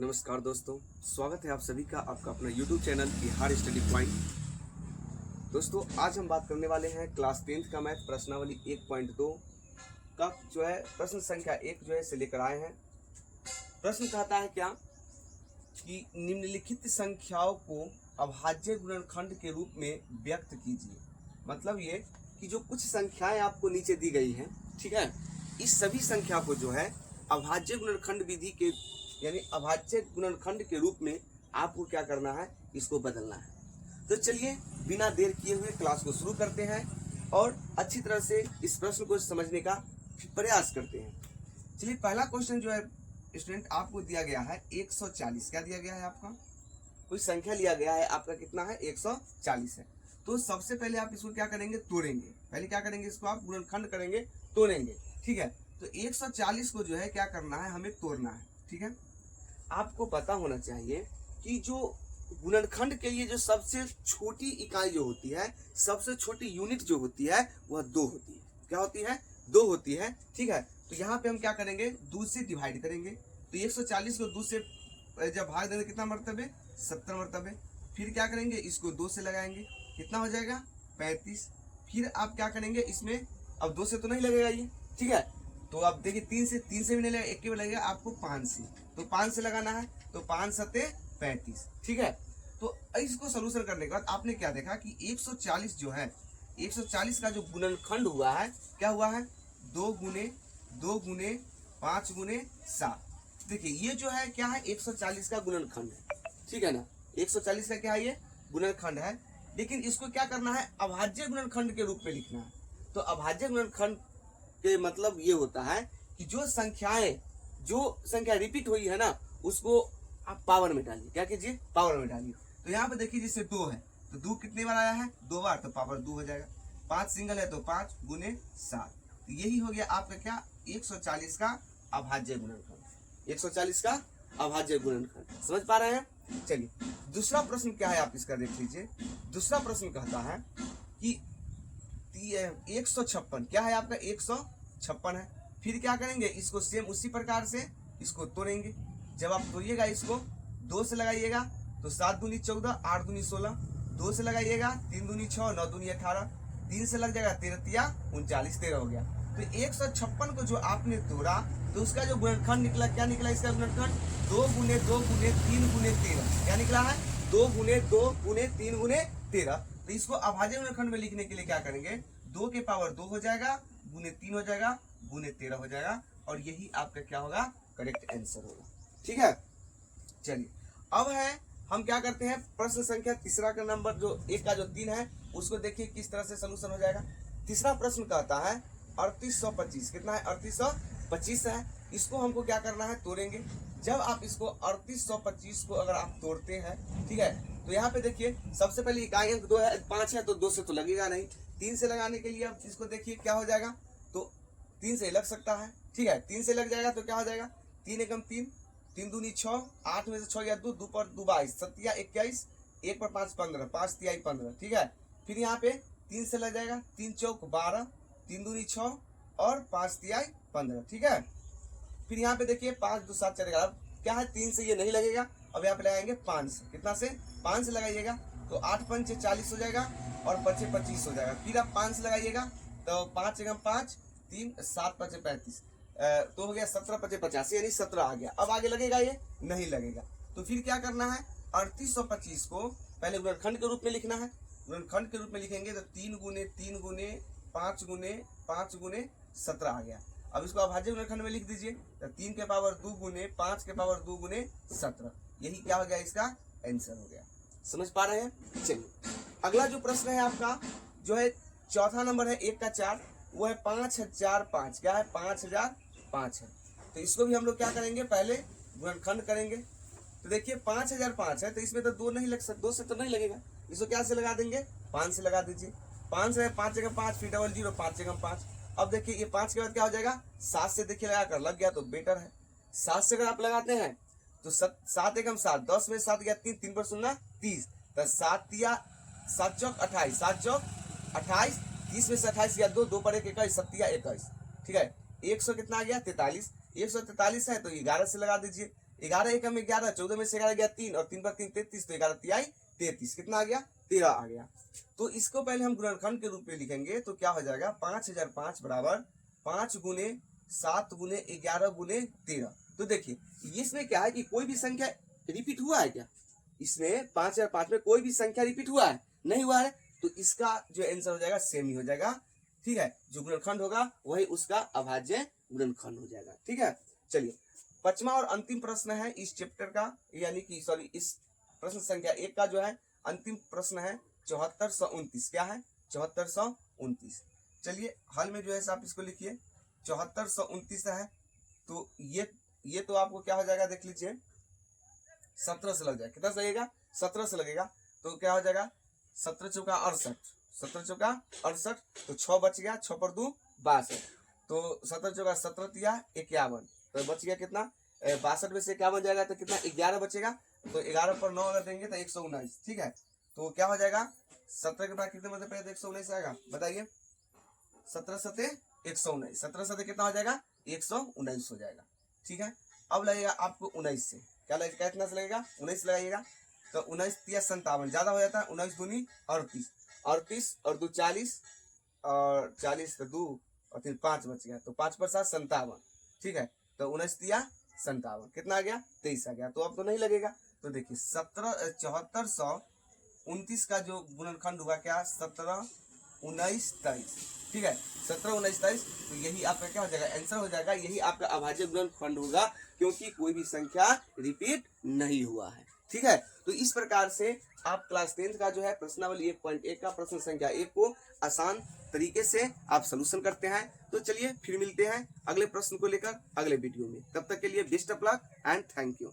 नमस्कार दोस्तों, स्वागत है आप सभी का आपका अपना YouTube channel Bihar study point. दोस्तों, आज हम बात करने वाले हैं क्लास 10th का मैथ प्रश्नावली 1.2 का जो है प्रश्न संख्या 1 जो है से लेकर आए हैं। प्रश्न कहता है क्या कि निम्नलिखित संख्याओं को अभाज्य गुणनखंड के रूप में व्यक्त कीजिए। मतलब ये कि जो कुछ संख्याएं आपको नीचे दी गई हैं, ठीक है, इस सभी संख्या को जो है अभाज्य गुणनखंड विधि के यानी अभाज्य गुणनखंड के रूप में आपको क्या करना है, इसको बदलना है। तो चलिए बिना देर किए हुए क्लास को शुरू करते हैं और अच्छी तरह से इस प्रश्न को समझने का प्रयास करते हैं। चलिए, पहला क्वेश्चन जो है स्टूडेंट आपको दिया गया है 140। क्या दिया गया है आपका? कोई संख्या लिया गया है आपका, कितना है? 140 है। तो सबसे पहले आप इसको क्या करेंगे? तोड़ेंगे। पहले क्या करेंगे? इसको आप गुणनखंड करेंगे, तोड़ेंगे, ठीक है। तो 140 को जो है क्या करना है, हमें तोड़ना है, ठीक है। आपको पता होना चाहिए कि जो गुणनखंड के लिए जो सबसे छोटी इकाई जो होती है, सबसे छोटी यूनिट जो होती है, वह 2 होती है। क्या होती है? 2 होती है, ठीक है। तो यहाँ पे हम क्या करेंगे? 2 से डिवाइड करेंगे। तो 140 को 2 से जब भाग देंगे कितना मरतबे? 70 मरतबे। फिर क्या करेंगे? इसको 2 से लगाएंगे, कितना हो जाएगा? 35। फिर आप क्या करेंगे? इसमें अब 2 से तो नहीं लगेगा ये, ठीक है। तो अब देखिए 3 से भी नहीं लगेगा, एक के लगेगा आपको 5 से। तो 5 से लगाना है, तो 5 सते 35, ठीक है। तो इसको सोल्यूशन करने के बाद आपने क्या देखा कि 140 जो है, 140 का जो गुणनखंड हुआ है, क्या हुआ है? 2 गुने 5 गुने 7। देखिए ये जो है क्या है? 140 का गुणनखंड है, ठीक है ना। 140 का क्या है? ये गुणनखंड है। लेकिन इसको क्या करना है? अभाज्य गुणनखंड के रूप में लिखना है। तो अभाज्य गुणनखंड के मतलब ये होता है कि जो संख्या रिपीट हुई है ना, उसको आप पावर में डालिए। क्या कीजिए? पावर में डालिए। तो यहाँ पे देखिए जैसे 2 है, तो 2 कितनी बार आया है? 2 बार, तो पावर 2 हो जाएगा। 5 सिंगल है तो 5 गुने 7। तो यही हो गया आपका क्या? 140 का अभाज्य गुणनखंड। 140 का अभाज्य गुणनखंड। समझ पा रहे हैं? चलिए, दूसरा प्रश्न क्या है आप इसका देख लीजिए। दूसरा प्रश्न कहता है कि 156। क्या है आपका? 156 है। फिर क्या करेंगे? इसको सेम उसी प्रकार से इसको तोड़ेंगे। जब आप तोड़िएगा इसको 2 से लगाइएगा तो 7 दूनी 14, 8 दूनी 16। 2 से लगाइएगा 3 दूनी 6, 9 दूनी 18। 3 से लग जाएगा 13 तिया 39, 13 हो गया। तो 156 को जो आपने तोड़ा, तो उसका जो गुणनखंड निकला, क्या निकला इसका गुणनखंड? 2 गुने 2 गुने 3 गुने 13। क्या निकला है? 2 गुने 2 गुने 3 गुने 13। तो इसको अभाज्य गुणनखंड में लिखने के लिए क्या करेंगे? 2 के पावर 2 हो जाएगा, गुने 3 हो जाएगा, गुने 13 हो जाएगा, और यही आपका क्या होगा? करेक्ट आंसर होगा, ठीक है। चलिए, अब है हम क्या करते हैं? प्रश्न संख्या तीसरा का नंबर जो 1 का जो 3 है, उसको देखिए किस तरह से सोल्यूशन हो जाएगा। तीसरा प्रश्न कहता है 3825। कितना है? 3825 है। इसको हमको क्या करना है? तोड़ेंगे। जब आप इसको 3825 को अगर आप तोड़ते हैं, ठीक है, तो यहाँ पे देखिए सबसे पहले इकाई अंक 2 है, 5 है, तो 2 से तो लगेगा नहीं। 3 से लगाने के लिए अब इसको देखिए क्या हो जाएगा? तो 3 से लग सकता है, ठीक है। 3 से लग जाएगा तो क्या हो जाएगा? 3 एकम 3, 3 दूनी 6, 8 में से 6 गया 2, 2 पर 2 22, 7 या 21, 1 पर 5 15, 5 तिहाई 15, ठीक है। फिर यहाँ पे 3 से लग जाएगा, 3 चौक 12, 3 दूनी 6 और 5 तिहाई 15, ठीक है। फिर यहाँ पे देखिए 5 2 7 चलेगा। अब क्या है? 3 से ये नहीं लगेगा। अब यहाँ पे लगाएंगे 5 से। कितना से? 5 से लगाइएगा तो 8 पंचे 40 हो जाएगा और 5 25 हो जाएगा। फिर आप 5 से लगाइएगा तो 5 एकम 5, 3 7 5 35, तो हो गया 17 5 85, यानी 17 आ गया। अब आगे लगेगा? ये नहीं लगेगा। तो फिर क्या करना है? 3825 को पहले गुणनखंड के रूप में लिखना है। गुणनखंड के रूप में लिखेंगे तो 3 गुने 3 गुने 5 गुने 5 गुने 17 आ गया। अब इसको अभाज्य गुणनखंड में लिख दीजिए तो 3 के पावर 2 गुने 5 के पावर 2 गुने 17। यही क्या हो गया? इसका आंसर हो गया। समझ पा रहे हैं? चलिए, अगला जो प्रश्न है आपका जो है चौथा नंबर है 1 का 4, वो है 5005। क्या है? 5005 है। तो इसको भी हम लोग क्या करेंगे? पहले गुणनखंड करेंगे। तो देखिए 5005 है, तो इसमें तो 2 नहीं लग सकता, 2 से तो नहीं लगेगा। इसको क्या से लगा देंगे? 5 से लगा दीजिए। 5 है, 5 एकम 5, फिर 00, 5 एकम 5। अब देखिए ये 5 के बाद क्या हो जाएगा? 7 से देखिए लगा कर लग गया तो बेटर है। 7 से अगर आप लगाते हैं तो 7 एकम 7, 10 में 7 गया 3, 3 पर 0 30, तो 7 तिया 7 चौक 28, 7 चौक 28, 30 में से 28 गया 2, 2 पर 1 21, 7 तिया 21, ठीक है। 100 कितना आ गया? 43। 143 है तो 11 से लगा दीजिए। 11 एकम 11, 14 में से 11 गया 3 और 3 पर 3 33, तो 11 तिहाई 33, कितना आ गया 13 आ गया। तो इसको पहले हम गुणनखंड के रूप में लिखेंगे तो क्या हो जाएगा 5005 बराबर 5 गुने 7 गुने 11 गुने 13। तो देखिए इसमें क्या है कि कोई भी संख्या रिपीट हुआ है क्या, इसमें 5005 में कोई भी संख्या रिपीट हुआ है, नहीं हुआ है, तो इसका जो आंसर हो जाएगा सेम ही हो जाएगा। ठीक है, जो गुणनखंड होगा वही उसका अभाज्य गुणनखंड हो जाएगा। ठीक है, चलिए 5वां और अंतिम प्रश्न है इस चैप्टर का, यानी कि सॉरी इस प्रश्न संख्या 1 का जो है अंतिम प्रश्न है 7429। क्या है 7429। चलिए हल में जो है आप इसको लिखिए 7429 है, तो ये तो आपको क्या हो जाएगा देख लीजिए 17 से लग जाएगा, कितना से लगेगा 17 से लगेगा, तो क्या हो जाएगा 17 चौका 68, 17 चौका 68, तो 6 बच गया, 6 पर 2 62, तो 17 चौका 17 तिया 51, तो बच गया कितना 62 में से 51 जाएगा तो कितना 11 बचेगा, तो 11 पर 9 अगर देंगे तो 119। ठीक है, तो क्या हो जाएगा 17 के बाद कितने मतलब पहले 119 आएगा, बताइए 17 सते 119, 17 सते कितना हो जाएगा 119 हो जाएगा। ठीक है, अब लगेगा आपको 19 से, क्या लगेगा कितना से लगेगा 19 लगाइएगा, तो 19 तिया 57 ज्यादा हो जाता है, 19 दूनी 38, 38 और 2 40 और 40 तो 2 और फिर 5 बच गया, तो 5 पर 7 57। ठीक है, तो 19 तिया 57 कितना आ गया 23 आ गया, तो अब तो नहीं लगेगा। तो देखिए 7429 का जो गुणनखंड हुआ क्या 17 19 23। ठीक है, 17 19 23, तो यही आपका क्या हो जाएगा आंसर हो जाएगा, यही आपका अभाज्य गुणनखंड होगा, क्योंकि कोई भी संख्या रिपीट नहीं हुआ है। ठीक है, तो इस प्रकार से आप क्लास 10th का जो है प्रश्नावली 1.1 का प्रश्न संख्या 1 को आसान तरीके से आप सलूशन करते हैं। तो चलिए फिर मिलते हैं अगले प्रश्न को लेकर अगले वीडियो में, तब तक के लिए best of luck and thank you.